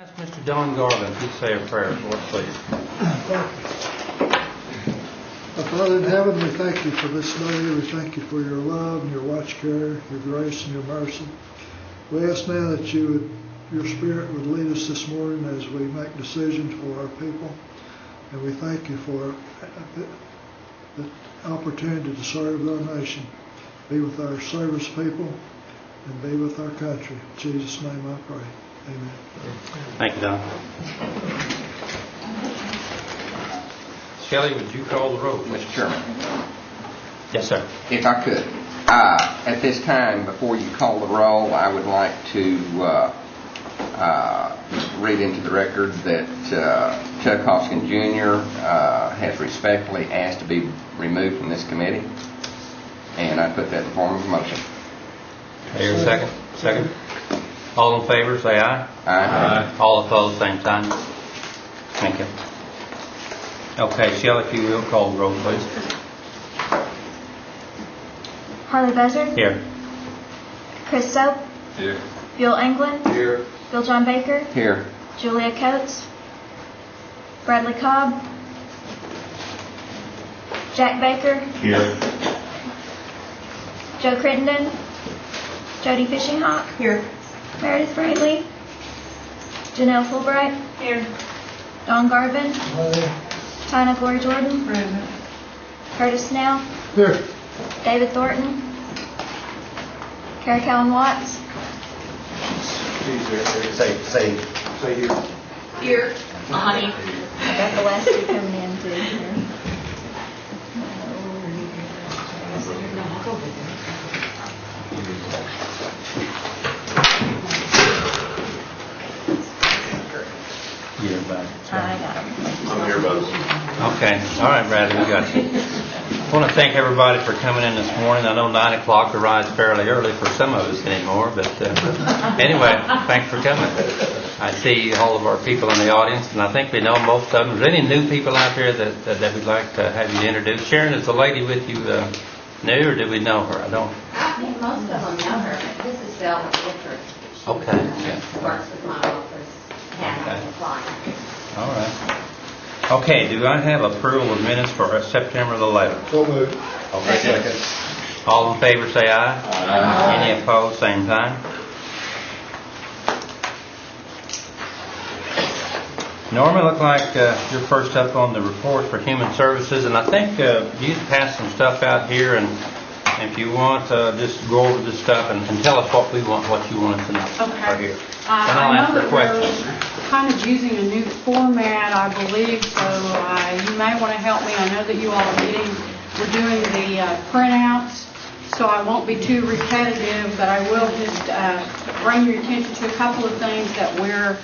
Ask Mr. Don Garland to say a prayer for us, please. Our Father in heaven, we thank you for this day. We thank you for your love and your watch care, your grace and your mercy. We ask now that your Spirit would lead us this morning as we make decisions for our people. And we thank you for the opportunity to serve our nation. Be with our service people and be with our country. In Jesus' name I pray. Amen. Thank you, Don. Shelley, would you call the roll? Mr. Chairman. Yes, sir. If I could. At this time, before you call the roll, I would like to read into the record that Chuck Hoskin Jr. Has respectfully asked to be removed from this committee. And I put that in the form of a motion. Here, second. Second. All in favor, say aye. Aye. All opposed, same sign. Thank you. Okay, Shelley, if you will, call the roll, please. Harley Buzzard. Here. Chris Soap. Here. Bill England. Here. Bill John Baker. Here. Julia Coates. Bradley Cobb. Jack Baker. Here. Joe Crittenden. Jody Fishinghawk. Here. Meredith Bradley. Janelle Fulbright. Here. Don Garvin. Tina Glory Jordan. Present. Curtis Snell. Here. David Thornton. Carrie Callan Watts. Say here. Here. Honey. I got the last two coming in too. You're back. I got them. I'm here, Buzz. Okay. All right, Bradley, we got you. I want to thank everybody for coming in this morning. I know 9 o'clock arrives fairly early for some of us anymore, but anyway, thanks for coming. I see all of our people in the audience, and I think we know most of them. Is there any new people out there that we'd like to have you introduce? Sharon, is the lady with you new, or do we know her? I don't. I think most of them know her. This is Bella Gifford. She Okay. Yeah. works with my office. Okay. Fine. All right. Okay, do I have approval of minutes for September the 11th? So moved. Okay. Second. All in favor say aye. Aye. Any opposed, same sign. Norma, look like you're first up on the report for Human Services, and I think you passed some stuff out here, and if you want, just go over this stuff and tell us what you want us to know. Okay. Right here. I And I'll ask know the that we're questions. kind of using a new format, I believe, so you may want to help me. I know that you all are we're doing the printouts, so I won't be too repetitive, but I will just bring your attention to a couple of things that we're,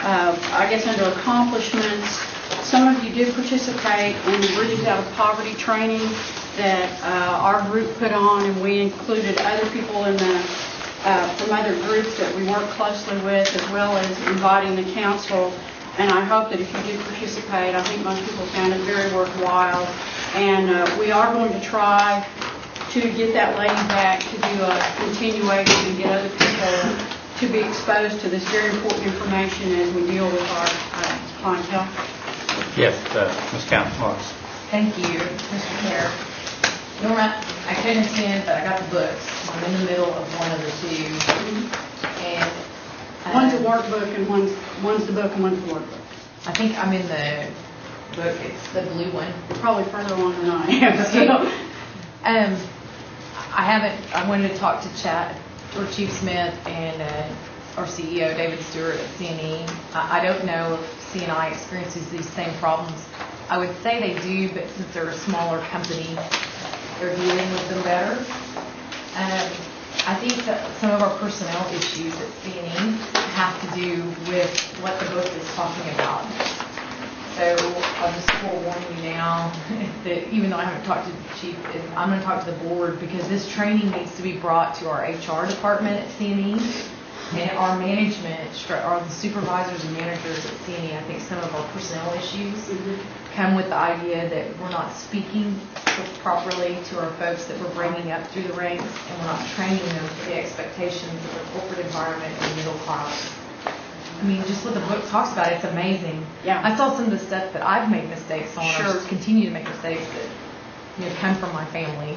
I guess, under accomplishments. Some of you did participate in the Bridges Out of Poverty training that our group put on, and we included other people in the from other groups that we work closely with, as well as inviting the council. And I hope that if you did participate, I think most people found it very worthwhile. And we are going to try to get that lady back to do a continuation and get other people to be exposed to this very important information as we deal with our clientele. Yes, Ms. Councilwoman. Thank you, Mr. Mayor. Norma, I couldn't attend, but I got the books. I'm in the middle of one of the two. And One's a workbook and one's the book and one's the workbook. I think I'm in the book. It's the blue one. You're probably further along than I am. I wanted to talk to Chief Smith and our CEO, David Stewart at CNE. I don't know if CNI experiences these same problems. I would say they do, but since they're a smaller company, they're dealing with them better. I think that some of our personnel issues at CNE have to do with what the book is talking about. So I'll just forewarn you now that even though I haven't talked to the chief, I'm going to talk to the board, because this training needs to be brought to our HR department at CNE. And our management, or the supervisors and managers at CNE, I think some of our personnel issues come with the idea that we're not speaking properly to our folks that we're bringing up through the ranks, and we're not training them for the expectations of the corporate environment and middle class. I mean, just what the book talks about, it's amazing. Yeah. I saw some of the stuff that I've made mistakes on, Sure. or continue to make mistakes that come from my family.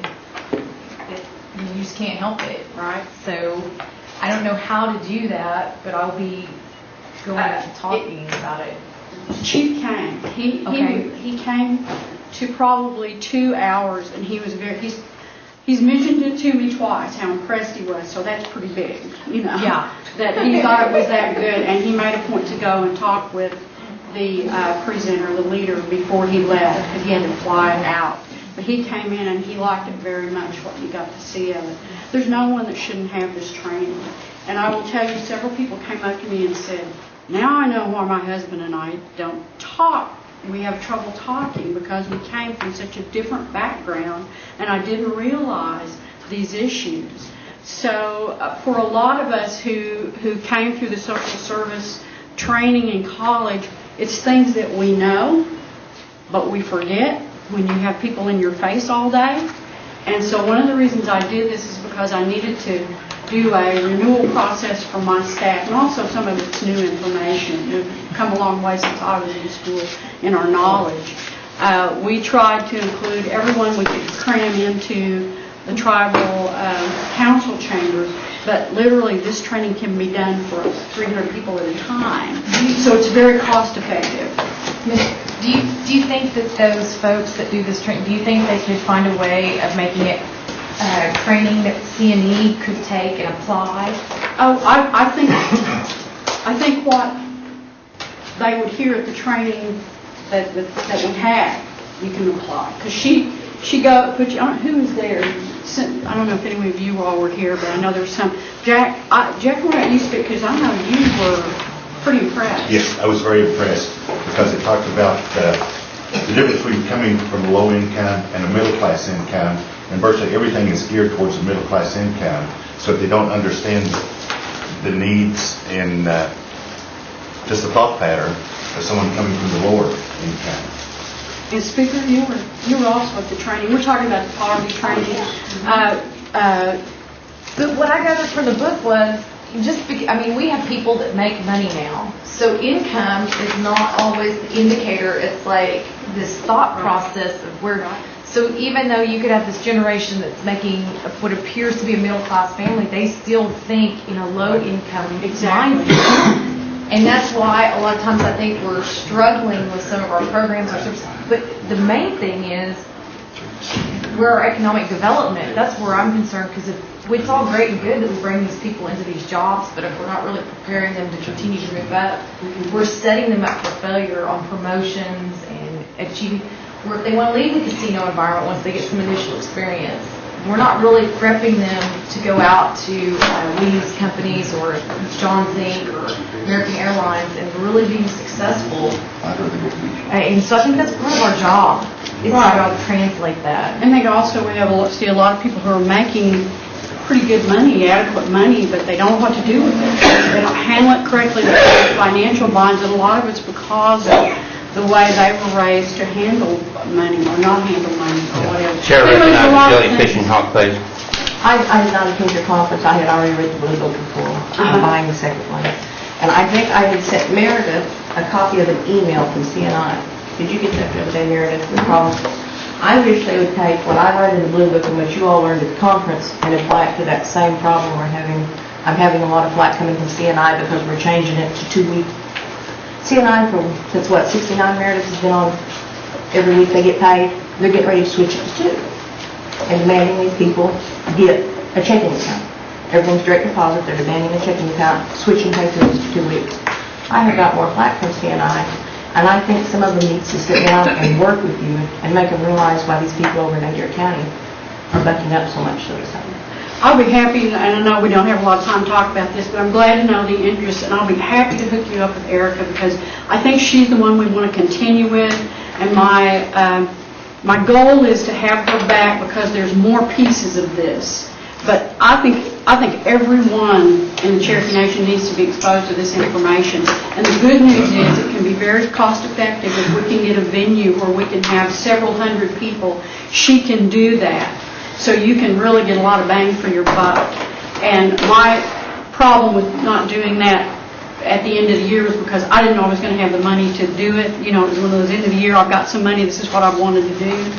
I mean, you just can't help it. Right. So I don't know how to do that, but I'll be going and talking about it. Chief came. Okay. He came to probably 2 hours, and he was he's mentioned it to me twice how impressed he was. So that's pretty big, Yeah. That he thought it was that good, and he made a point to go and talk with the presenter, the leader, before he left, because he had to fly out. But he came in and he liked it very much, what he got to see of it. There's no one that shouldn't have this training. And I will tell you, several people came up to me and said, now I know why my husband and I don't talk. We have trouble talking because we came from such a different background, and I didn't realize these issues. So for a lot of us who came through the social service training in college, it's things that we know, but we forget when you have people in your face all day. And so one of the reasons I did this is because I needed to do a renewal process for my staff, and also some of it's new information. It's come a long way since I was in school in our knowledge. We tried to include everyone we could cram into the tribal council chambers, but literally this training can be done for 300 people at a time. So it's very cost effective. Do you think that those folks that do this training, do you think they could find a way of making it training that CNE could take and apply? Oh, I think what they would hear at the training that we had, you can apply. Because she put you on, who was there? I don't know if any of you all were here, but I know there's some. Jack, why don't you speak? Because I know you were pretty impressed. Yes, I was very impressed because it talked about the difference between coming from low income and a middle class income, and virtually everything is geared towards the middle class income. So if they don't understand the needs and just the thought pattern of someone coming from the lower income. And Speaker, you were also at the training. We're talking about the poverty training. But what I gathered from the book was we have people that make money now. So income is not always the indicator. It's like this thought process of where. So even though you could have this generation that's making what appears to be a middle class family, they still think in a low income mindset. And that's why a lot of times I think we're struggling with some of our programs or services. But the main thing is where our economic development, that's where I'm concerned, because it's all great and good that we bring these people into these jobs, but if we're not really preparing them to continue to move up, we're setting them up for failure on promotions and achieving, where if they want to leave the casino environment once they get some initial experience, we're not really prepping them to go out to Lee's companies or John's Inc. or American Airlines and really being successful. And so I think that's part of our job. It's our job to translate that. And we see a lot of people who are making pretty good money, adequate money, but they don't know what to do with it. They don't handle it correctly. They have financial bonds, and a lot of it's because of the way they were raised to handle money or not handle money or whatever. Cherokee, Jelly Fishing Hawk Page. I did not attend your conference. I had already read the blue book before. I'm buying the second one. And I think I had sent Meredith a copy of an email from CNI. Did you get that the other day, Meredith? The problem. I wish they would take what I learned in the blue book and what you all learned at the conference and apply it to that same problem we're having. I'm having a lot of flack coming from CNI because we're changing it to 2 weeks. CNI since 69 Meredith has been on every week they get paid. They're getting ready to switch it to 2 and demanding these people get a checking account. Everything's direct deposit. They're demanding a checking account, switching pay periods to 2 weeks. I have got more flack from CNI, and I think some of them need to sit down and work with you and make them realize why these people over in Adair County are bucking up so much. I'll be happy, and I know we don't have a lot of time to talk about this, but I'm glad to know the interest, and I'll be happy to hook you up with Erica because I think she's the one we want to continue with, and my goal is to have her back because there's more pieces of this. But I think everyone in the Cherokee Nation needs to be exposed to this information. And the good news is it can be very cost effective if we can get a venue where we can have several hundred people. She can do that. So you can really get a lot of bang for your buck. And my problem with not doing that at the end of the year was because I didn't know I was going to have the money to do it. You know, it was one of those end of the year, I've got some money, this is what I wanted to do.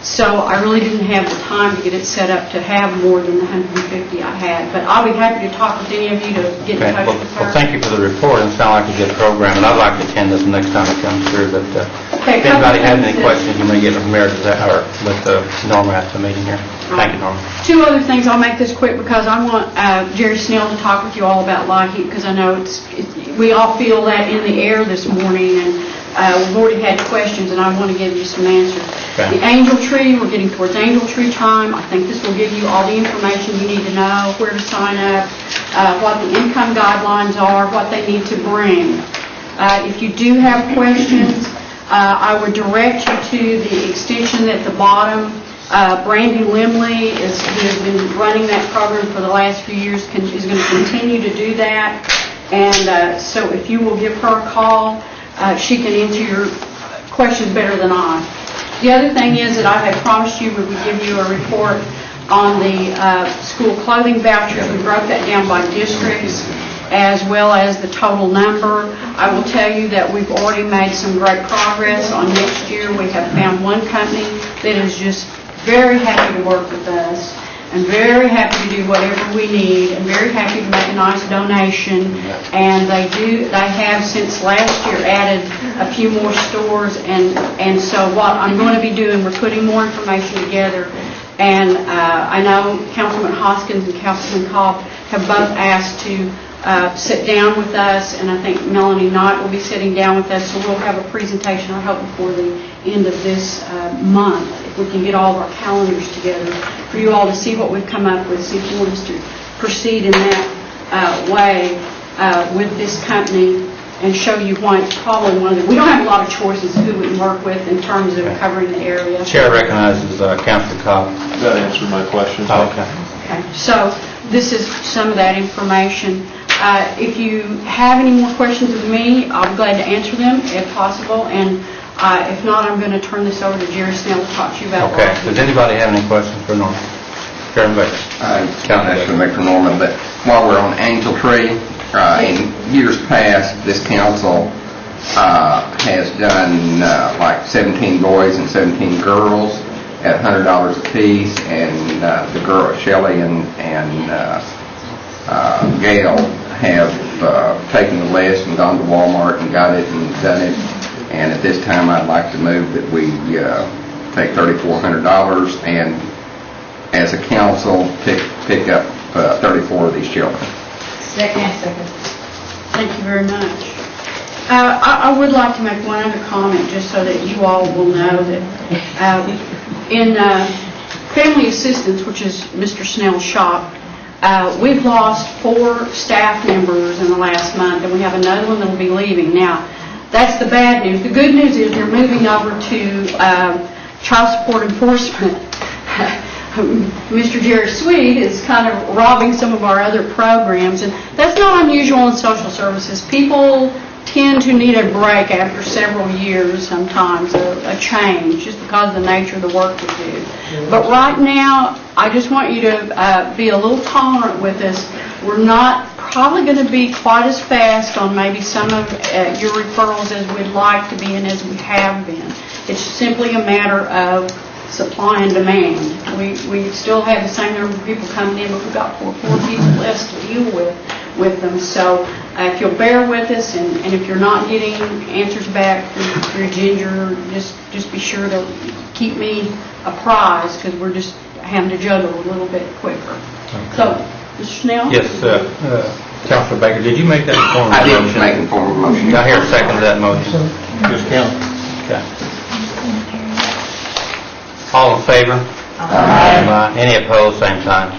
So I really didn't have the time to get it set up to have more than the 150 I had. But I'll be happy to talk with any of you to get in touch with her. Well, thank you for the report. It sounds like a good program, and I'd like to attend this next time it comes through. But Okay, if anybody has any couple questions, you may get with Meredith or with Norma after the meeting here. Thank you, Norma. Two other things, I'll make this quick because I want Jerry Snell to talk with you all about light heat because I know we all feel that in the air this morning, and we've already had questions, and I want to give you some answers. Okay. The angel tree, we're getting towards angel tree time. I think this will give you all the information you need to know, where to sign up, what the income guidelines are, what they need to bring. If you do have questions, I would direct you to the extension at the bottom. Brandy Limley who has been running that program for the last few years, is going to continue to do that. And so if you will give her a call, she can answer your questions better than I. The other thing is that I had promised you we would give you a report on the school clothing vouchers. We broke that down by districts as well as the total number. I will tell you that we've already made some great progress on next year. We have found one company that is just very happy to work with us and very happy to do whatever we need and very happy to make a nice donation. And they have since last year added a few more stores, and so what I'm going to be doing, we're putting more information together. And I know Councilman Hoskins and Councilman Cobb have both asked to sit down with us, and I think Melanie Knight will be sitting down with us, so we'll have a presentation, I hope, before the end of this month, if we can get all of our calendars together, for you all to see what we've come up with, see if you want us to proceed in that way with this company and show you why it's probably one of the... We don't have a lot of choices who we can work with in terms of covering the area. Chair recognizes Councilor Cobb. That answered my question. Okay. So this is some of that information. If you have any more questions of me, I'll be glad to answer them if possible. And if not, I'm going to turn this over to Jerry Snell to talk to you about Okay. Does anybody have any questions for Norma? Chairman Baker. That's for Mr. Norman, but while we're on Angel Tree, in years past, this council has done like 17 boys and 17 girls at $100 a piece, and the girl, Shelley and Gail, have taken the list and gone to Walmart and got it and done it. And at this time, I'd like to move that we take $3,400 and, as a council, pick up 34 of these children. Second. Thank you very much. I would like to make one other comment, just so that you all will know that in Family Assistance, which is Mr. Snell's shop, we've lost 4 staff members in the last month, and we have another one that will be leaving. Now, that's the bad news. The good news is they're moving over to child support enforcement. Mr. Jerry Sweet is kind of robbing some of our other programs, and that's not unusual in social services. People tend to need a break after several years, sometimes a change, just because of the nature of the work we do. But right now, I just want you to be a little tolerant with us. We're not probably going to be quite as fast on maybe some of your referrals as we'd like to be and as we have been. It's simply a matter of supply and demand. We still have the same number of people coming in, but we've got four people less to deal with them. So if you'll bear with us, and if you're not getting answers back through Ginger, just be sure to keep me apprised, because we're just having to juggle a little bit quicker. Okay. So, Mr. Snell? Yes, Councilor Baker, did you make that form of motion? I did make a form of motion. Did I hear a second to that motion? Just count. Okay. All in favor? Aye. Any opposed, same sign.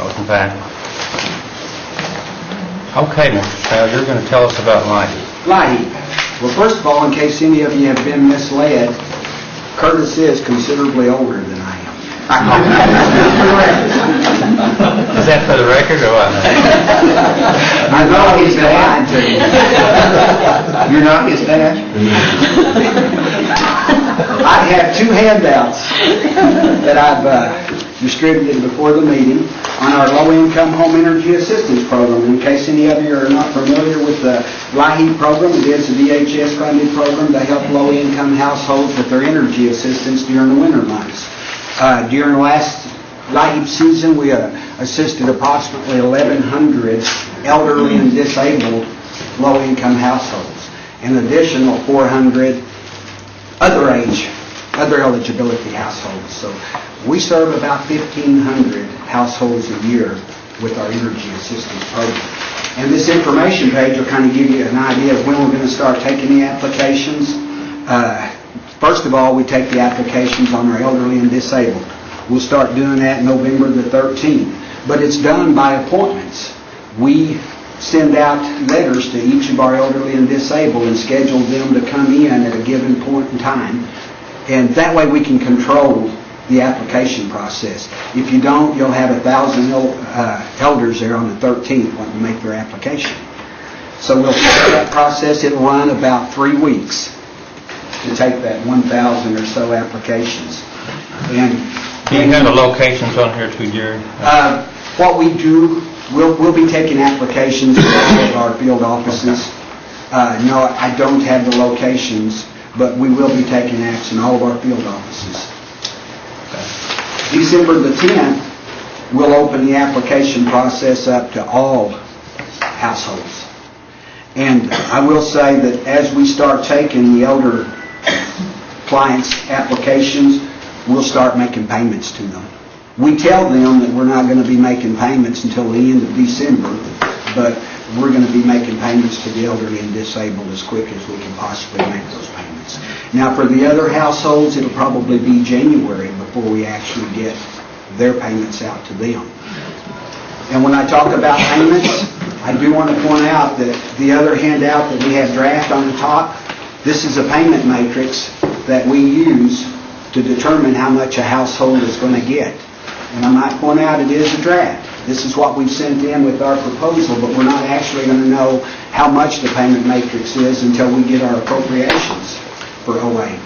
Motion passed. Okay, Mr. Snell, you're going to tell us about lighting. Lighting. Well, first of all, in case any of you have been misled, Curtis is considerably older than I am. Is that for the record or what? I know he's been lying to you. You're not his dad? I have 2 handouts that I've distributed before the meeting on our low-income home energy assistance program. In case any of you are not familiar with the LIHEAP program, it is a DHS-funded program to help low-income households with their energy assistance during the winter months. During the last LIHEAP season, we assisted approximately 1,100 elderly and disabled low-income households, an additional 400 other eligibility households. So we serve about 1,500 households a year with our energy assistance program. And this information page will kind of give you an idea of when we're going to start taking the applications. First of all, we take the applications on our elderly and disabled. We'll start doing that November the 13th. But it's done by appointments. We send out letters to each of our elderly and disabled and schedule them to come in at a given point in time. And that way we can control the application process. If you don't, you'll have 1,000 elders there on the 13th wanting to make their application. So we'll start that process. It'll run about 3 weeks to take that 1,000 or so applications. And Do you have the locations on here too, Jerry? what we do, we'll be taking applications at all of our field offices. No, I don't have the locations, but we will be taking acts in all of our field offices. December the 10th, we'll open the application process up to all households. And I will say that as we start taking the elder clients' applications, we'll start making payments to them. We tell them that we're not going to be making payments until the end of December, but we're going to be making payments to the elderly and disabled as quick as we can possibly make those payments. Now, for the other households, it'll probably be January before we actually get their payments out to them. And when I talk about payments, I do want to point out that the other handout that we have draft on the top, this is a payment matrix that we use to determine how much a household is going to get. And I might point out it is a draft. This is what we've sent in with our proposal, but we're not actually going to know how much the payment matrix is until we get our appropriations for 08.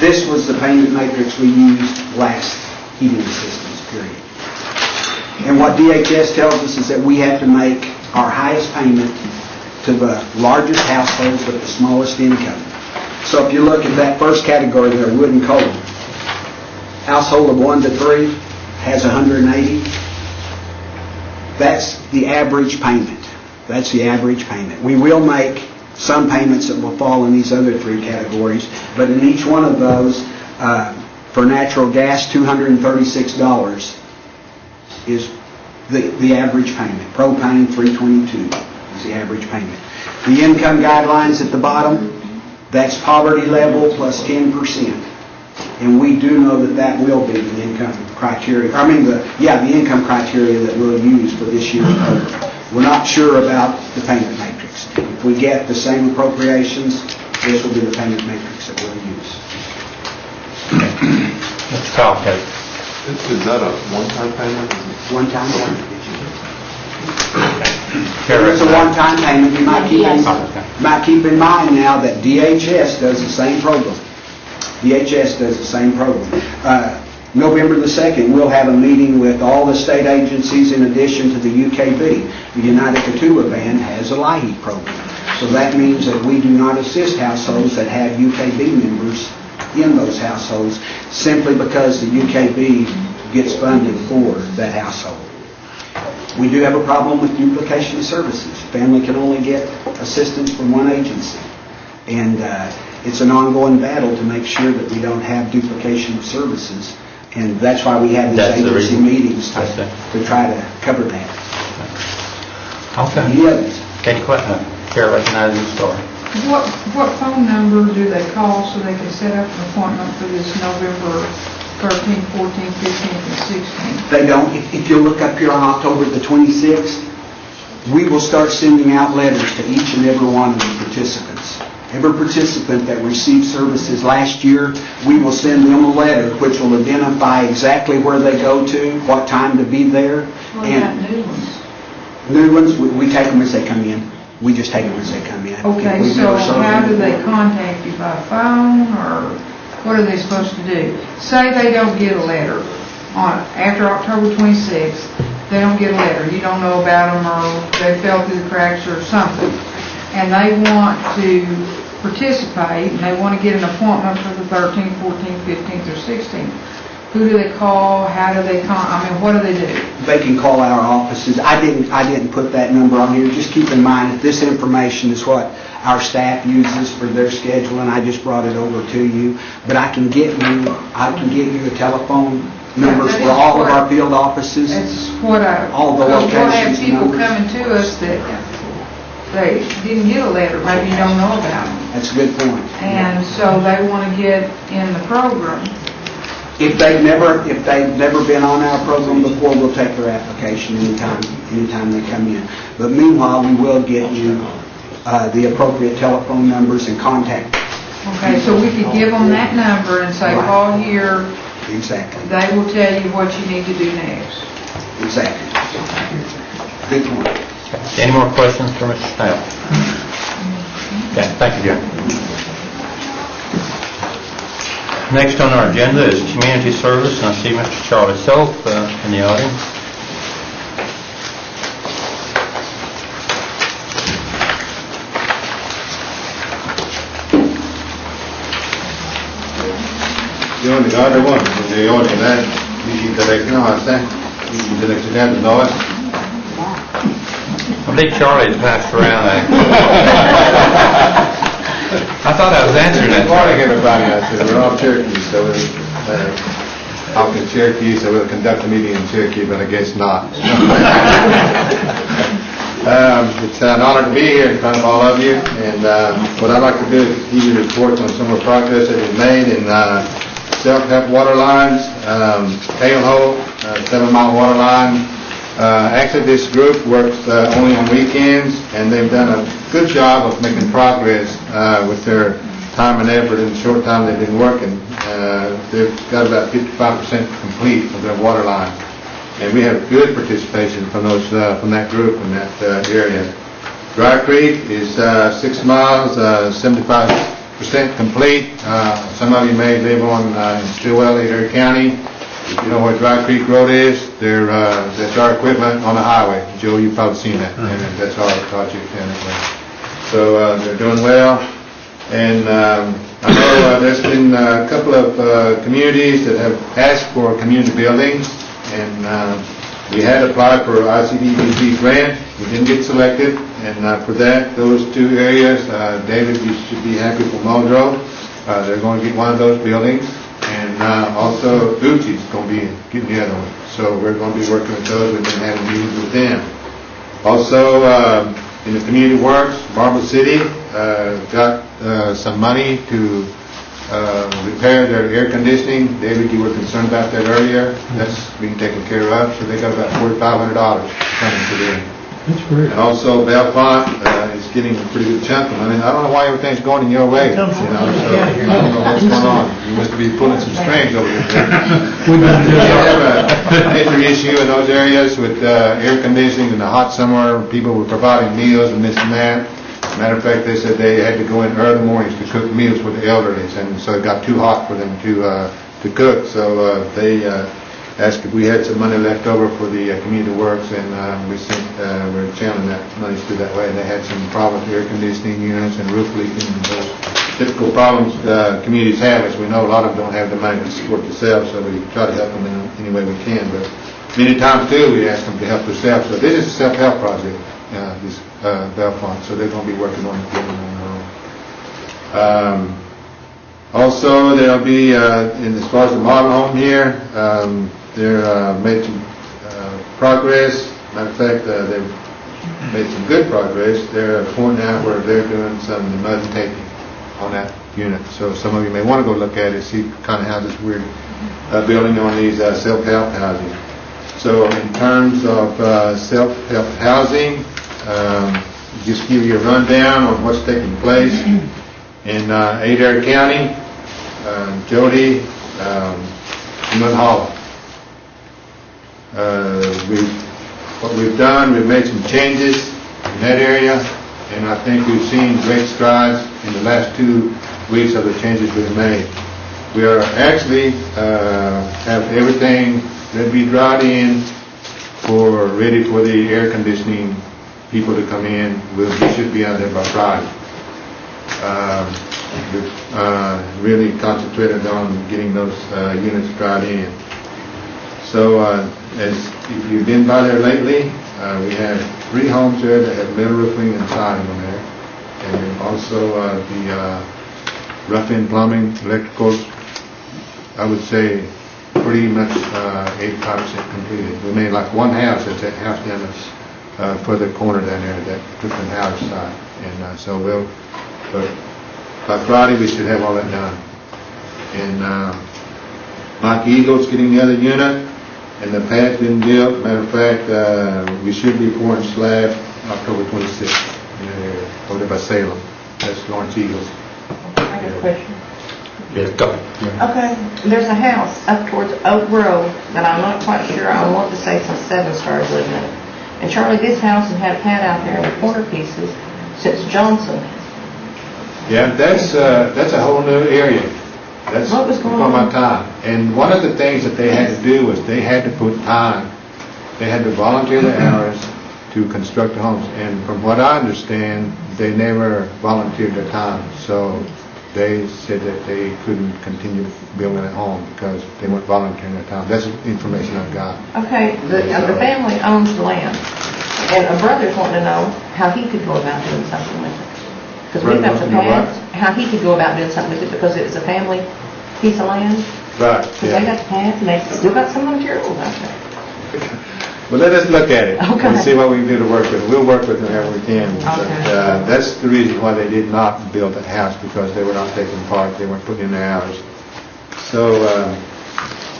This was the payment matrix we used last heating assistance period. And what DHS tells us is that we have to make our highest payment to the largest households with the smallest income. So if you look at that first category there, wood and coal, household of 1 to 3 has 180. That's the average payment. That's the average payment. We will make some payments that will fall in these other 3 categories, but in each one of those, for natural gas, $236 is the average payment. Propane, $322 is the average payment. The income guidelines at the bottom, that's poverty level plus 10%. And we do know that that will be the income criteria. The income criteria that we'll use for this year's program. We're not sure about the payment matrix. If we get the same appropriations, this will be the payment matrix that we'll use. Mr. Coffey. Is that a one-time payment? One-time payment. It's a one-time payment. You might keep in mind now that DHS does the same program. DHS does the same program. November the 2nd, we'll have a meeting with all the state agencies in addition to the UKB. The United Kituwa Band has a LIHEAP program. So that means that we do not assist households that have UKB members in those households simply because the UKB gets funded for that household. We do have a problem with duplication of services. Family can only get assistance from one agency. And it's an ongoing battle to make sure that we don't have duplication of services. And that's why we have these agency meetings to try to cover that. Okay. Any others? Any questions? Chair recognizes the story. What phone number do they call so they can set up an appointment for this November 13th, 14th, 15th, and 16th? They don't. If you look up here on October the 26th, we will start sending out letters to each and every one of the participants. Every participant that received services last year, we will send them a letter which will identify exactly where they go to, what time to be there. What about new ones? New ones, we take them as they come in. We just take them as they come in. Okay, so how do they contact you, by phone, or what are they supposed to do? Say they don't get a letter. after October 26th, they don't get a letter. You don't know about them, or they fell through the cracks or something. And they want to participate, and they want to get an appointment for the 13th, 14th, 15th, or 16th. Who do they call? How do they what do they do? They can call our offices. I didn't put that number on here. Just keep in mind that this information is what our staff uses for their schedule, and I just brought it over to you. But I can get you a telephone numbers for all of our field offices. That's what all the we'll have locations people numbers. coming to us that they didn't get a letter, maybe you don't know about them. That's a good point. And so they want to get in the program. If they've never been on our program before, we'll take their application anytime they come in. But meanwhile, we will get you the appropriate telephone numbers and contact. Okay, so we could give them that number and say, call here. Exactly. They will tell you what you need to do next. Exactly. Good point. Any more questions for Mr. Snell? Okay, thank you, Jim. Next on our agenda is community service, and I see Mr. Charlie Self in the audience. Io mi ricordo quando io di lei mi telefonate, mi telefonate noi. I believe Charlie's passed around that. I thought I was answering that. Good morning, everybody. I said we're all Cherokee, so we're out in Cherokee, so we'll conduct a meeting in Cherokee, but I guess not. It's an honor to be here in front of all of you, and what I'd like to do is give you reports on some of the progress that we've made in self-help water lines, Tail Hole, 7-mile water line. Actually, this group works only on weekends, and they've done a good job of making progress with their time and effort in the short time they've been working. They've got about 55% complete of their water line, and we have good participation from from that group in that area. Dry Creek is 6 miles, 75% complete. Some of you may live on in Stillwell, Adair County. If you know where Dry Creek Road is, that's our equipment on the highway. Joe, you've probably seen that, and that's our project anyway. So they're doing well, and I know there's been a couple of communities that have asked for community buildings, and we had applied for ICDBG grant. We didn't get selected, and for that, those two areas, David, you should be happy for Muldrow. They're going to get one of those buildings. And also Uchi's going to be getting the other one. So we're going to be working with those. We've been having meetings with them. Also, in the community works, Marble City got some money to repair their air conditioning. David, you were concerned about that earlier. That's being taken care of. So they got about $4,500 coming to them. That's great. And also Belfont is getting a pretty good chunk of money. I don't know why everything's going in your way. So I don't know what's going on. You must be pulling some strings over here. We have a major issue in those areas with air conditioning in the hot summer. People were providing meals and this and that. Matter of fact, they said they had to go in early mornings to cook meals for the elderly, and so it got too hot for them to cook. So they asked if we had some money left over for the community works, and we're channeling that money through that way. They had some problems with air conditioning units and roof leaking and those typical problems communities have. As we know, a lot of them don't have the money to support themselves, so we try to help them in any way we can. But many times too, we ask them to help themselves. So this is a self-help project, this Belfont. So they're going to be working on it on their own. Also, there'll be, as far as the model home here, they're made some progress. Matter of fact, they've made some good progress. They're at a point now where they're doing some mud taping on that unit. So some of you may want to go look at it, see kind of how this weird building on these self-help housing. So in terms of self-help housing, just give you a rundown on what's taking place in Adair County, Jody, Mud Hollow. What we've done, we've made some changes in that area, and I think we've seen great strides in the last 2 weeks of the changes we've made. We are actually have everything they'll be dried in ready for the air conditioning people to come in. We should be out there by Friday. We've really concentrated on getting those units dried in. So if you've been by there lately, we have 3 homes there that have metal roofing and siding on there. And then also the rough-in plumbing, electricals, I would say pretty much 85% completed. We made like one house, that's that house down the further corner down there, that Clifton House side. And so but by Friday we should have all that done. And Mike Eagle's getting the other unit, and the pad's been built. Matter of fact, we should be pouring slab October 26th in that area, over by Salem. That's Lawrence Eagles. I have a question. Yes, go. Okay, there's a house up towards Oak Grove that I'm not quite sure, I want to say since Seven Stars living in it. And Charlie, this house has had a pad out there in the corner pieces since Johnson. Yeah, that's a whole new area. That's What was going before my on? time. And one of the things that they had to do was they had to put time. They had to volunteer the hours to construct the homes. And from what I understand, they never volunteered their time. So they said that they couldn't continue building a home because they weren't volunteering their time. That's the information I've got. Okay, the family owns the land, and a brother's wanting to know how he could go about doing something with it. Because we've got the Brother wants pads, how he could go about doing something with it because it was a family piece of land. Right, Because they yeah. got the pads, and they still got some materials out there. Well, let us look at it Okay. and see what we can do to work with it. We'll work with them however we can. But Okay. that's the reason why they did not build that house, because they were not taking part. They weren't putting in their hours. So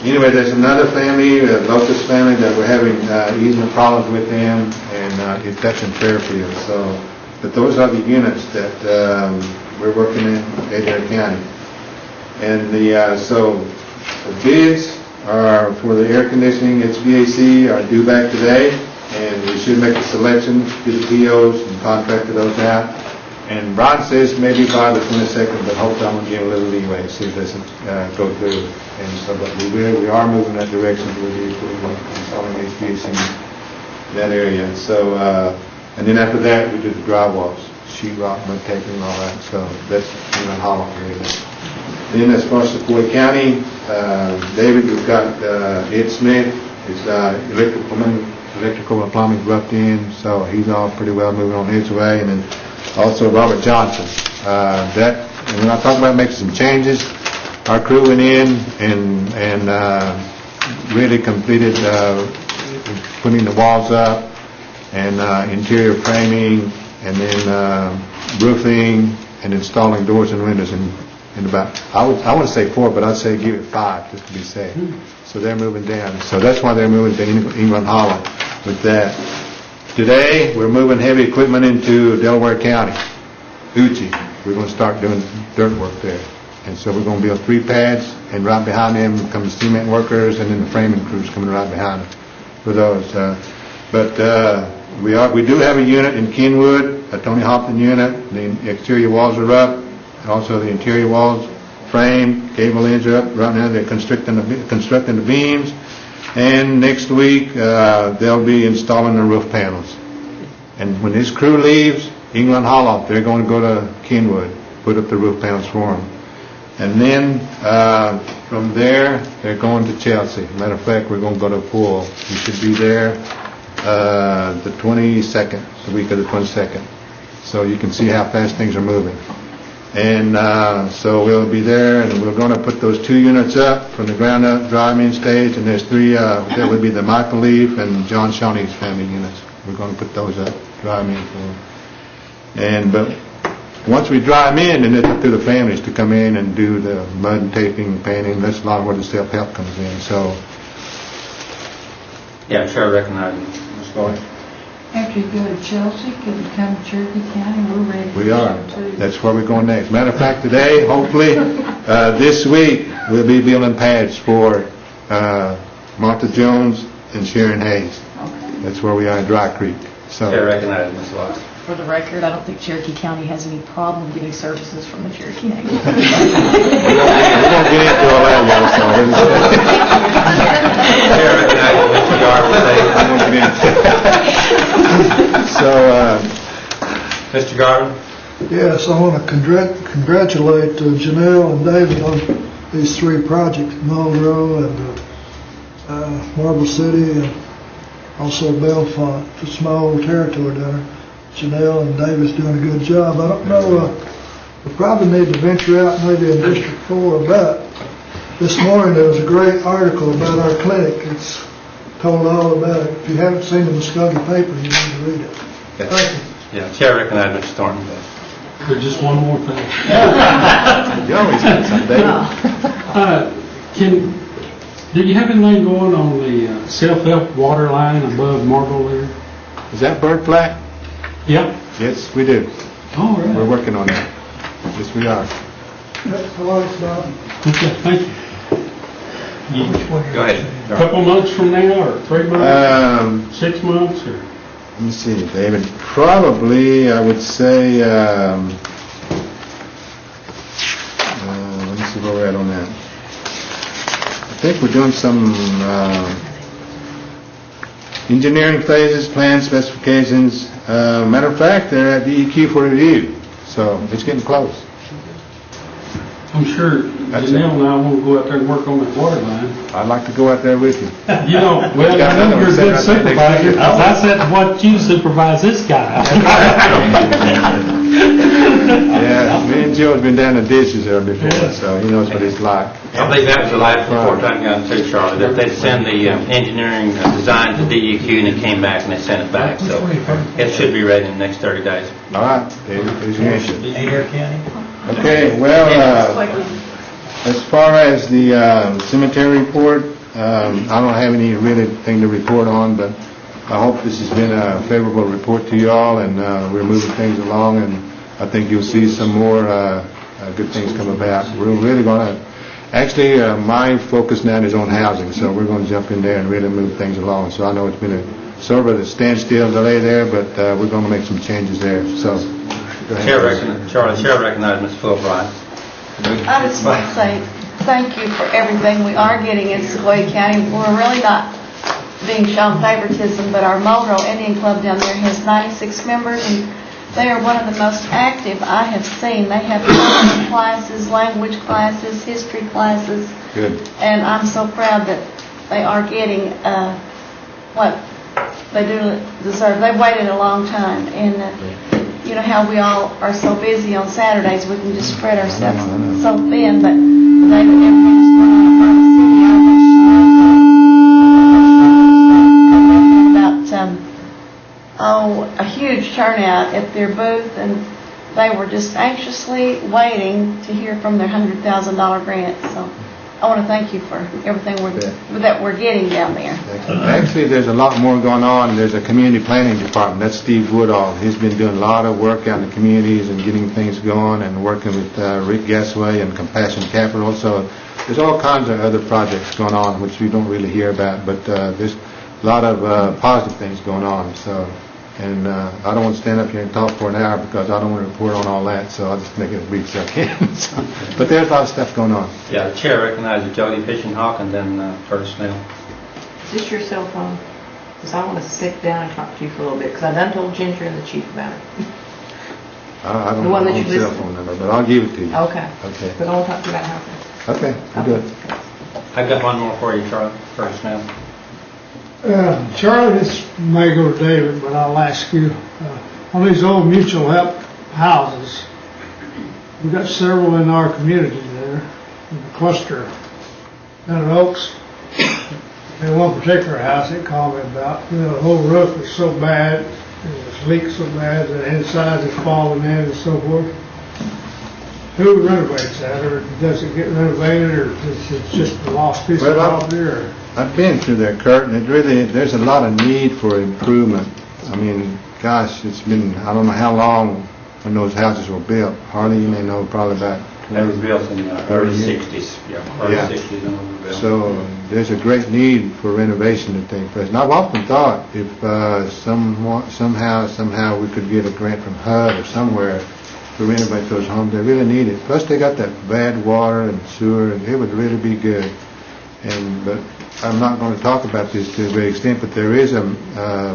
anyway, there's another family, the Locust family, that we're having easement problems with them, and that's in Fairfield. So, but those are the units that we're working in Adair County. And so the bids are for the air conditioning, HVAC, are due back today, and we should make a selection, get the POs and contract those out. And Brian says maybe by the 22nd, but hopefully I'm going to give a little leeway, see if this go through. And so, but we are moving that direction with the installing HVAC in that area. So, and then after that, we do the drywalls, sheetrock, mud taping, and all that. So that's hollow area. Then as far as Sequoia County, David, we've got Ed Smith, his electrical and plumbing roughed in, so he's all pretty well moving on his way. And then also Robert Johnson. And when I talk about making some changes, our crew went in and really completed putting the walls up and interior framing, and then roofing and installing doors and windows in about, I want to say 4, but I'd say give it 5 just to be safe. So they're moving down. So that's why they're moving to England Hollow with that. Today, we're moving heavy equipment into Delaware County, Uchi. We're going to start doing dirt work there. And so we're going to build 3 pads, and right behind them come the cement workers, and then the framing crews coming right behind them for those. We do have a unit in Kenwood, a Tony Hopkins unit. The exterior walls are up. Also, the interior walls, frame, cable ends are up. Right now, they're constructing the beams. And next week, they'll be installing the roof panels. And when this crew leaves England Hollow, they're going to go to Kenwood, put up the roof panels for them. And then from there, they're going to Chelsea. Matter of fact, we're going to go to Poole. We should be there the 22nd, the week of the 22nd. So you can see how fast things are moving. And so we'll be there, and we're going to put those 2 units up from the ground up, drive-in stage, and there's 3, that would be the Michael Leaf and John Shawnee's family units. We're going to put those up, drive-in for them. But once we drive them in, then it's up to the families to come in and do the mud and taping, painting. That's a lot of where the self-help comes in. So, Yeah, I'm sure I recognize you. Ms. Boyd. After you go to Chelsea, could you come to Cherokee County? We're ready. we are. That's where we're going next. Matter of fact, today, hopefully, this week, we'll be building pads for Martha Jones and Sharon Hayes. Okay. That's where we are in Dry Creek. So. Sure, I recognize Ms. Watts. For the record, I don't think Cherokee County has any problem getting services from the Cherokee Nation. We don't get into all that, Chair recognizes Mr. Garvin. So, Mr. Garvin? Yes, I want to congratulate Janelle and David on these 3 projects, Monroe and Marble City and also Bellefonte. It's a small territory down there. Janelle and David's doing a good job. I don't know, we probably need to venture out maybe in District 4, but this morning there was a great article about our clinic. It's told all about it. If you haven't seen the Muskogee paper, you need to read it. Thank you. Yeah, Chair recognizes Mr. Thornton. There's just one more thing. you always got something, David. Do you have anything going on the self-help water line above Marble there? Is that bird flat? Yep. Yes, we do. All right. We're working on that. Yes, we are. Hello, it's Bob. Okay, thank you. Go ahead. A couple months from now, or 3 months, 6 months, or? Let me see, David. Probably, I would say, let me see where we're at on that. I think we're doing some engineering phases, plan specifications. Matter of fact, they're at DEQ for review, so it's getting close. I'm sure Janelle and I want to go out there and work on that water line. I'd like to go out there with you. You know, well, I know you're a good supervisor, because I said, "What you supervise this guy?" Yeah, me and Joe's been down the dishes there before, so he knows what it's like. I believe that was the last report I got too, Charlie, that they'd send the engineering design to DEQ and it came back and they sent it back, so it should be ready in the next 30 days. All right, David, please mention. Adair County? Okay, well, as far as the cemetery report, I don't have any really thing to report on, but I hope this has been a favorable report to you all, and we're moving things along, and I think you'll see some more good things come about. We're really going to, actually, my focus now is on housing, so we're going to jump in there and really move things along. So I know it's been a sort of a standstill delay there, but we're going to make some changes there. So, go ahead. Chair recognizes Ms. Fulbright. I just want to say thank you for everything we are getting in Sequoia County. We're really not being shown favoritism, but our Muldrow Indian Club down there has 96 members, and they are one of the most active I have seen. They have classes, language classes, history classes. Good. And I'm so proud that they are getting what they do deserve. They've waited a long time, and you know how we all are so busy on Saturdays, we can just spread ourselves so thin, but everything's going on in the city. About a huge turnout at their booth, and they were just anxiously waiting to hear from their $100,000 grant. So I want to thank you for everything that we're getting down there. Actually, there's a lot more going on. There's a community planning department. That's Steve Woodall. He's been doing a lot of work out in the communities and getting things going and working with Rick Gasway and Compassion Capital. So there's all kinds of other projects going on which we don't really hear about, but there's a lot of positive things going on. So, and I don't want to stand up here and talk for an hour because I don't want to report on all that, so I'll just make it as brief as I can. So, but there's a lot of stuff going on. Yeah, the chair recognizes Jody Fishing-Hawk and then Curtis Snell. Is this your cell phone? Because I want to sit down and talk to you for a little bit, because I done told Ginger and the chief about it. I don't The one know that my you cell listed? phone number, but I'll give it to you. Okay. Okay. But I want to talk to you about housing. Okay, good. I've got one more for you, Charlie. Curtis Snell. Charlie, this may go to David, but I'll ask you. On these old mutual help houses, we've got several in our community there, in the cluster down at Oaks. And one particular house they called me about, the whole roof is so bad, and it's leaked so bad, the inside is falling in and so forth. Who renovates that, or does it get renovated, or is it just a lost piece of property, or? I've been through there, Kurt, and there's a lot of need for improvement. I mean, gosh, it's been, I don't know how long when those houses were built. Harley, you may know, probably about That was built in the early 60s. Yeah. Early 60s. when it was built. So there's a great need for renovation to take place. And I've often thought if somehow we could get a grant from HUD or somewhere to renovate those homes, they really need it. Plus they got that bad water and sewer, and it would really be good. But I'm not going to talk about this to a great extent, but there is a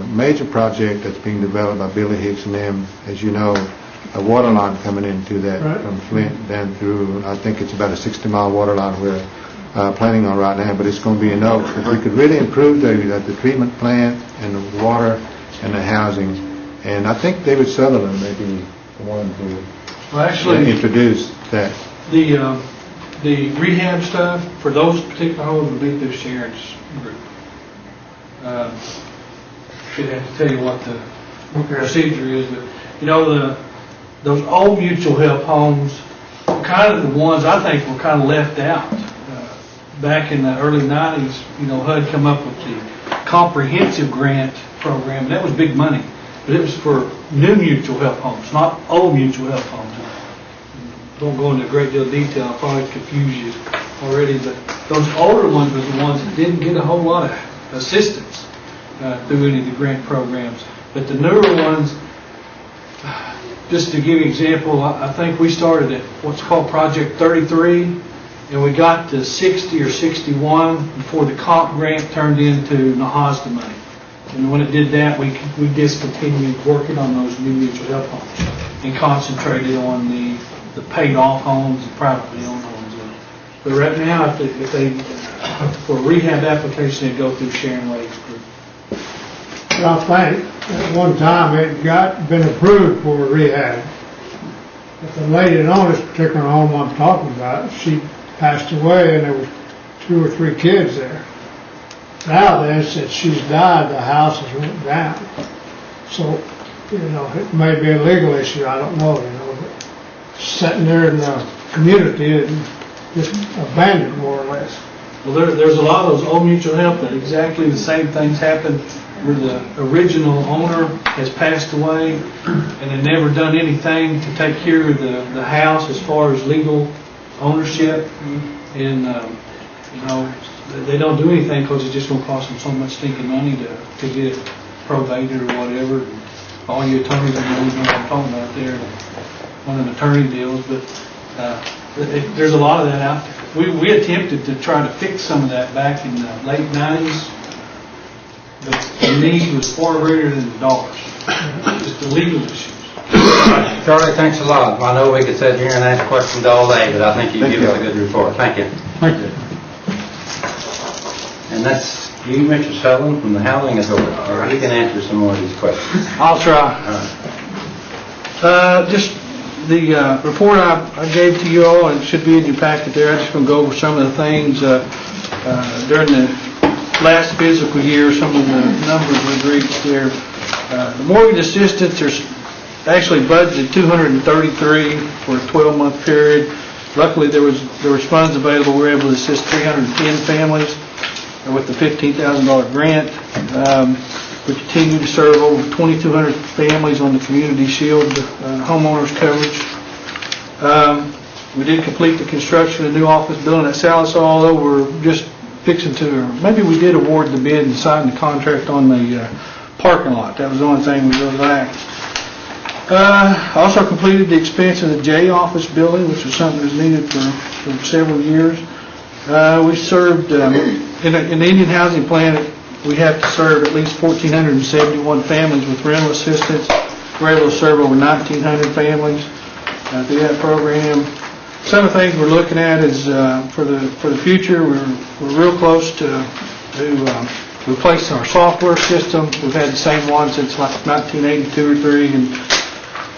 major project that's being developed by Billy Hicks and them, as you know, a water line coming into that Right. from Flint down through, I think it's about a 60-mile water line we're planning on right now, but it's going to be in Oaks. If we could really improve the treatment plant and the water and the housing, and I think David Sutherland may be the one who Well, actually, introduced that. the rehab stuff for those particular homes would be through Sharon's group. She'd have to tell you what the procedure is, but, you know, those old mutual help homes were kind of the ones I think were kind of left out. Back in the early 90s, you know, HUD come up with the comprehensive grant program, and that was big money. But it was for new mutual help homes, not old mutual help homes. Don't go into a great deal of detail, I'll probably confuse you already, but those older ones were the ones that didn't get a whole lot of assistance through any of the grant programs. But the newer ones, just to give you an example, I think we started at what's called Project 33, and we got to 60 or 61 before the comp grant turned into NAHASDA money. And when it did that, we discontinued working on those new mutual help homes and concentrated on the paid off homes and privately owned homes. But right now, if they for a rehab application, they go through Sharon Wade's group. I think at one time it been approved for rehab. But the lady that owned this particular home I'm talking about, she passed away and there was 2 or 3 kids there. Now then, since she's died, the house has went down. So, you know, it may be a legal issue, I don't know, you know, but sitting there in the community and just abandoned more or less. Well, there's a lot of those old mutual help that exactly the same things happen where the original owner has passed away and they've never done anything to take care of the house as far as legal ownership. And, you know, they don't do anything because it's just going to cost them so much stinking money to get it probated or whatever. All you attorneys know what I'm talking about there, one of the attorney deals, but there's a lot of that out there. We attempted to try to fix some of that back in the late 90s. The need was far greater than the dollars, just the legal issues. Charlie, thanks a lot. I know we could sit here and ask questions all day, but I think you give us a good report. Thank you. Thank you. And that's you, Mr. Sutherland, from the Housing Authority. All right. You can answer some more of these questions. I'll try. Just the report I gave to you all, and it should be in your packet there. I'm just going to go over some of the things during the last fiscal year, some of the numbers we've reached there. The mortgage assistance, there's actually budgeted $233 for a 12-month period. Luckily, there was funds available. We were able to assist 310 families with the $15,000 grant. We continue to serve over 2,200 families on the Community Shield homeowners coverage. We did complete the construction of the new office building at Salisal, although we're just fixing to, or maybe we did award the bid and sign the contract on the parking lot. That was the only thing we really lacked. Also completed the expansion of the J office building, which was something that was needed for several years. We served, in the Indian Housing Plan, we have to serve at least 1,471 families with rental assistance. We're able to serve over 1,900 families through that program. Some of the things we're looking at is for the future, we're real close to replacing our software system. We've had the same one since like 1982 or 3,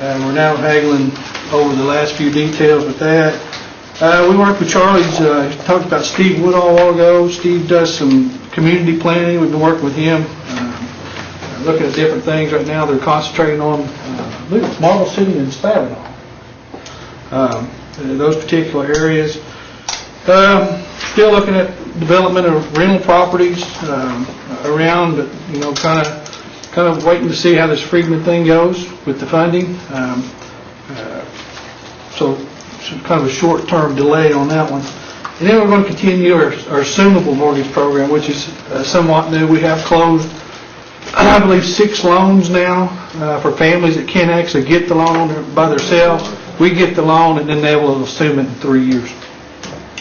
and we're now haggling over the last few details with that. We work with Charlie's, talked about Steve Woodall a while ago. Steve does some community planning. We've been working with him, looking at different things right now. They're concentrating on, I believe it's Marble City and Spavinaw. Those particular areas. Still looking at development of rental properties around, but you know, kind of waiting to see how this Friedman thing goes with the funding. So kind of a short-term delay on that one. And then we're going to continue our assumable mortgage program, which is somewhat new. We have closed, I believe, 6 loans now for families that can't actually get the loan by themselves. We get the loan, and then they will assume it in 3 years.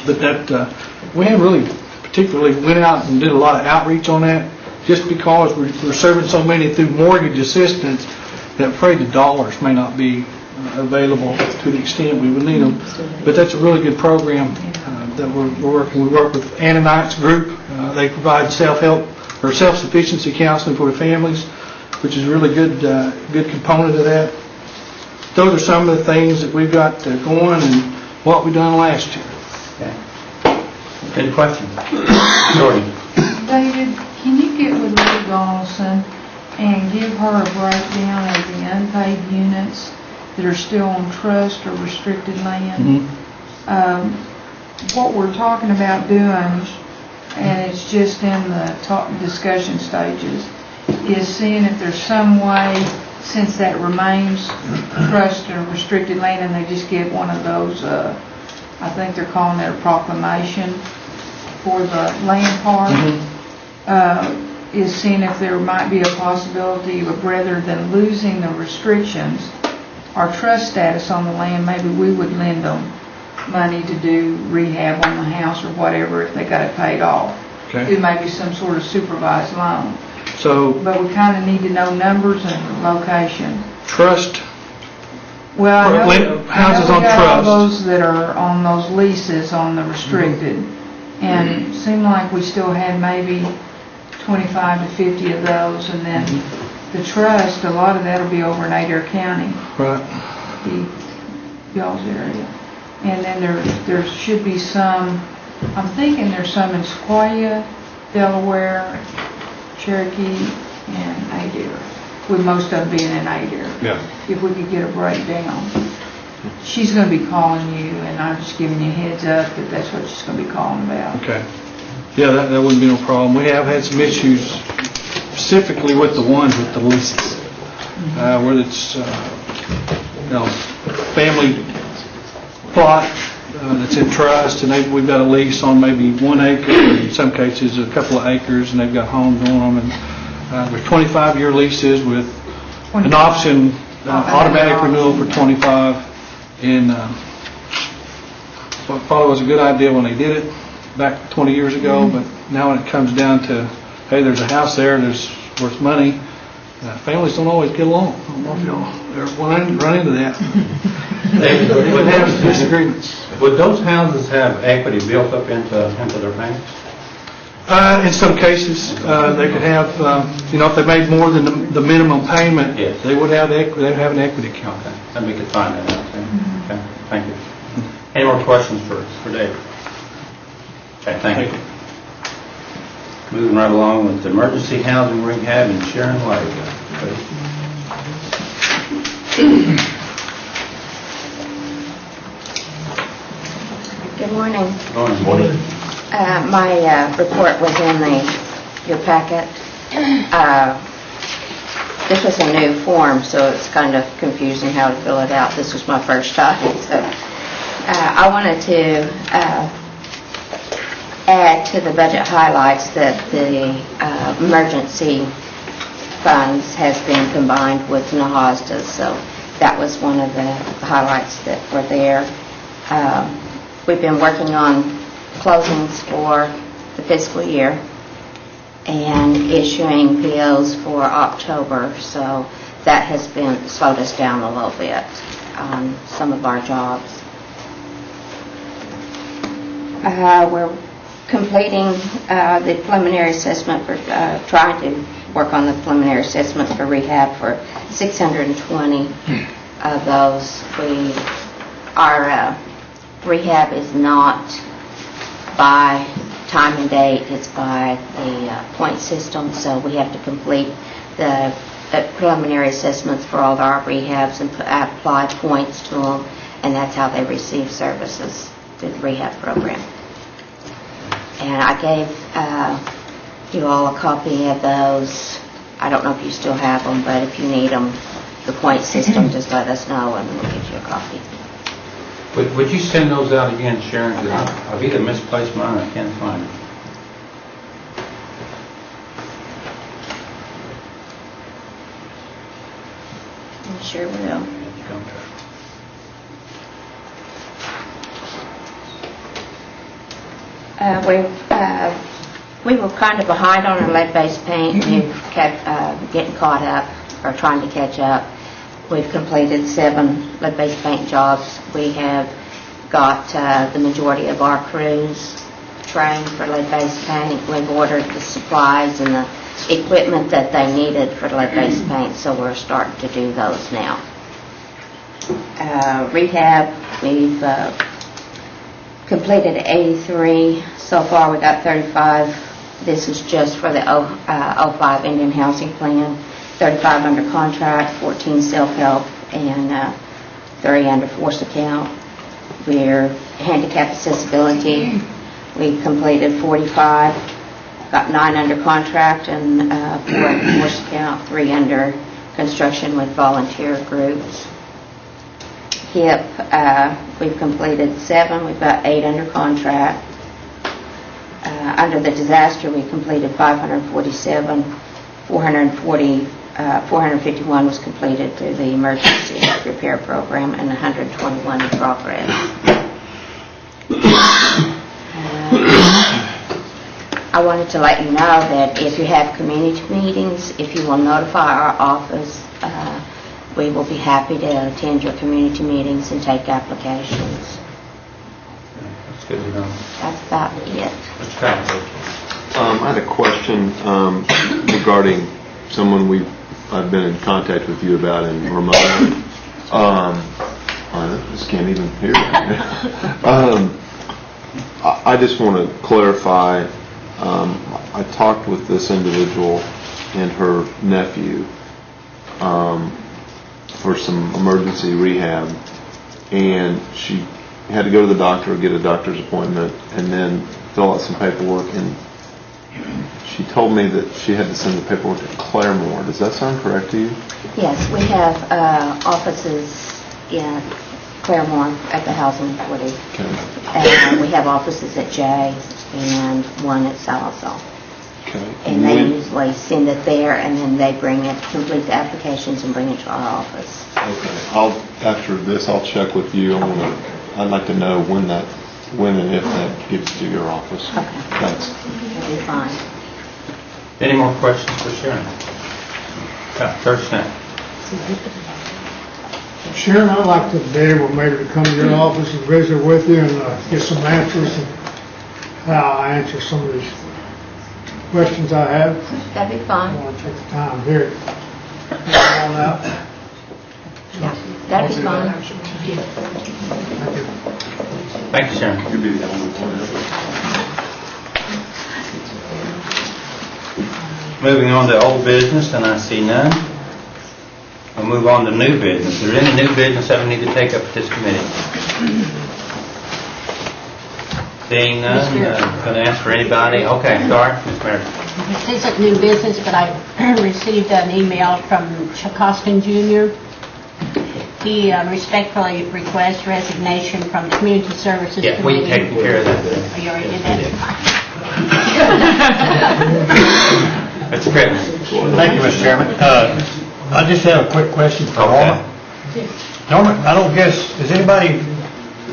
But that we haven't really particularly went out and did a lot of outreach on that, just because we're serving so many through mortgage assistance that I'm afraid the dollars may not be available to the extent we would need them. But that's a really good program that we're working. We work with Ananites Group. They provide self-help or self-sufficiency counseling for the families, which is a really good component of that. Those are some of the things that we've got going and what we've done last year. Any questions? Jordan? David, can you get with Lily Donaldson and give her a breakdown of the unpaid units that are still on trust or restricted land? What we're talking about doing, and it's just in the discussion stages, is seeing if there's some way, since that remains trust or restricted land, and they just get one of those, I think they're calling it a proclamation for the land part, is seeing if there might be a possibility of, rather than losing the restrictions, our trust status on the land, maybe we would lend them money to do rehab on the house or whatever if they got it paid off. Okay. It may be some sort of supervised loan. So, but we kind of need to know numbers and location. Trust. Well, I know houses we on got all trust. those that are on those leases on the restricted, and it seemed like we still had maybe 25 to 50 of those, and then the trust, a lot of that will be over in Adair County. Right. Y'all's area. And then there should be some, I'm thinking there's some in Sequoia, Delaware, Cherokee, and Adair, with most of them being in Adair. Yeah. If we could get a breakdown. She's going to be calling you, and I'm just giving you a heads up that that's what she's going to be calling about. Okay. Yeah, that wouldn't be no problem. We have had some issues specifically with the ones with the leases, where it's, family plot that's in trust, and we've got a lease on maybe 1 acre, in some cases a couple of acres, and they've got homes on them. And there's 25-year leases with an option, automatic renewal for 25. And what probably was a good idea when they did it back 20 years ago, but now when it comes down to, hey, there's a house there that's worth money, families don't always get along. I don't know if y'all ever run into that. They would have disagreements. Would those houses have equity built up into their payments? In some cases, they could have, if they made more than the minimum payment, Yes. they would have an equity account. Okay, then we could find that out. Okay, thank you. Any more questions for David? Okay, thank you. Moving right along with the emergency housing rehab in Sharon Way. Good morning. Good morning. My report was in your packet. This was a new form, so it's kind of confusing how to fill it out. This was my first time, so I wanted to add to the budget highlights that the emergency funds has been combined with NAHASDA, so that was one of the highlights that were there. We've been working on closings for the fiscal year and issuing POs for October, so that has been slowed us down a little bit on some of our jobs. We're completing the preliminary assessment for trying to work on the preliminary assessment for rehab for 620 of those. Our rehab is not by time and date, it's by the point system, so we have to complete the preliminary assessments for all of our rehabs and apply points to them, and that's how they receive services through the rehab program. And I gave you all a copy of those. I don't know if you still have them, but if you need them, the point system, just let us know and we'll give you a copy. Would you send those out again, Sharon? 'Cause I've either misplaced mine or I can't find it. I sure will. We were kind of behind on our lead-based paint. We've kept getting caught up or trying to catch up. We've completed 7 lead-based paint jobs. We have got the majority of our crews trained for lead-based paint. We've ordered the supplies and the equipment that they needed for lead-based paint, so we're starting to do those now. Rehab, we've completed 83 so far. We got 35. This is just for the 05 Indian Housing Plan. 35 under contract, 14 self-help, and 3 under force account. We're handicap accessibility. We completed 45, got 9 under contract, and 4 under force account, 3 under construction with volunteer groups. HIP, we've completed 7, we've got 8 under contract. Under the disaster, we completed 547, 451 was completed through the emergency repair program, and 121 in progress. I wanted to let you know that if you have community meetings, if you will notify our office, we will be happy to attend your community meetings and take applications. That's good to know. That's about it. I had a question regarding someone I've been in contact with you about in Ramona. I just can't even hear that. I just want to clarify. I talked with this individual and her nephew for some emergency rehab, and she had to go to the doctor, get a doctor's appointment, and then fill out some paperwork, and she told me that she had to send the paperwork to Claremore. Does that sound correct to you? Yes, we have offices in Claremore at the housing authority. Okay. And we have offices at Jay and one at Salazar. Okay. And they usually send it there, and then they bring it, complete the applications, and bring it to our office. Okay. After this, I'll check with you. I'd like to know when and if that gets to your office. Okay. Thanks. That'll be fine. Any more questions for Sharon? Church Snap. Sharon, I'd like to be able maybe to come to your office and visit with you and get some answers and how I answer some of these questions I have. That'd be fine. I want to take the time here. On out. Yeah, that'd be fine. Thank you, Sharon. You'll be the only one. Moving on to old business, and I see none. We'll move on to new business. Is there any new business that we need to take up at this committee? Seeing none, going to ask for anybody? Okay, sorry, Ms. Meredith. This isn't new business, but I received an email from Chakoskin Jr. He respectfully requests resignation from the Community Services Yeah, we Committee. taken care of that. Oh, you already did that? Mr. Crittenden. Thank you, Mr. Chairman. I just have a quick question for Norma. Norma, I don't guess, has anybody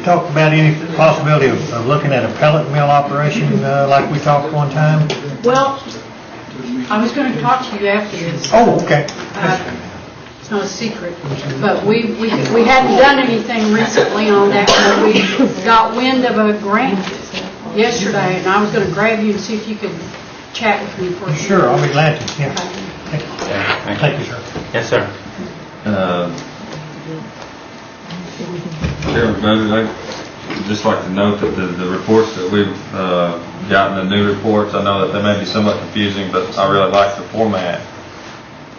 talked about any possibility of looking at a pellet mill operation like we talked one time? Well, I was going to talk to you after this. Oh, okay. It's not a secret, but we hadn't done anything recently on that, but we got wind of a grant yesterday, and I was going to grab you and see if you could chat with me for a few. Sure, I'll be glad to, yeah. Thank you, sir. Yes, sir. Chairman Bennett, I'd just like to note that the reports that we've gotten, the new reports, I know that they may be somewhat confusing, but I really like the format.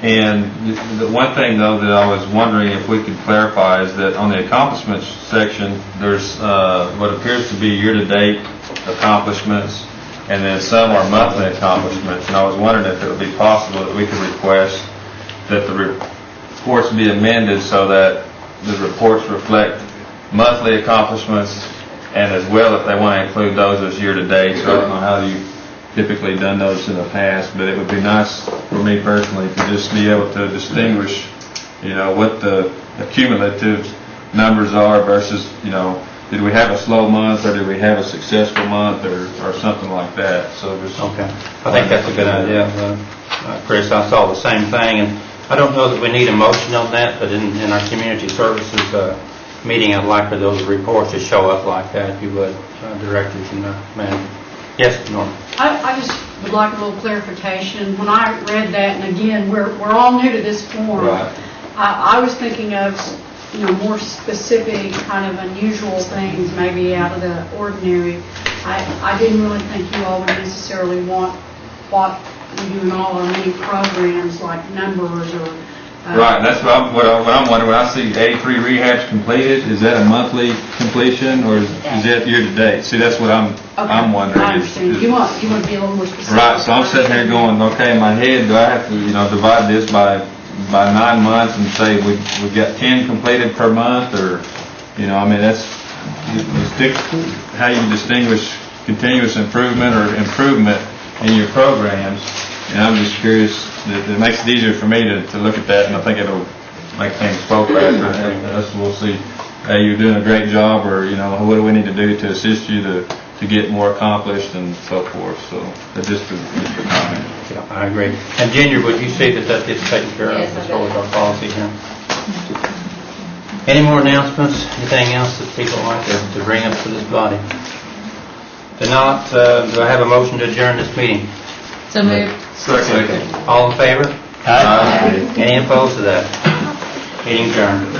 And the one thing, though, that I was wondering if we could clarify is that on the accomplishments section, there's what appears to be year-to-date accomplishments, and then some are monthly accomplishments. And I was wondering if it would be possible that we could request that the reports be amended so that the reports reflect monthly accomplishments, and as well if they want to include those as year-to-date. So I don't know how you've typically done those in the past, but it would be nice for me personally to just be able to distinguish, what the cumulative numbers are versus, did we have a slow month or did we have a successful month or something like that. So just Okay. I think that's a good idea, Chris. I saw the same thing, and I don't know that we need a motion on that, but in our community services meeting, I'd like for those reports to show up like that, if you would, directors and managers. Yes, Norm. I just would like a little clarification. When I read that, and again, we're all new to this form. Right. I was thinking of, more specific, kind of unusual things, maybe out of the ordinary. I didn't really think you all would necessarily want what we do in all our many programs, like numbers or. Right, that's what I'm wondering. When I see 83 rehabs completed, is that a monthly completion or is that year-to-date? See, that's what I'm wondering. I understand. You want to be a little more specific. Right, so I'm sitting here going, okay, in my head, do I have to, divide this by 9 months and say we got 10 completed per month, or, that's how you distinguish continuous improvement or improvement in your programs. And I'm just curious, it makes it easier for me to look at that, and I think it'll make things flow faster. And we'll see, hey, you're doing a great job, or, what do we need to do to assist you to get more accomplished and so forth. So that's just a comment. Yeah, I agree. And Junior, would you see that gets taken care of as far as our policy here? Any more announcements? Anything else that people like to bring up to this body? If not, do I have a motion to adjourn this meeting? So moved. Second. All in favor? Aye. Any opposed to that? Meeting adjourned.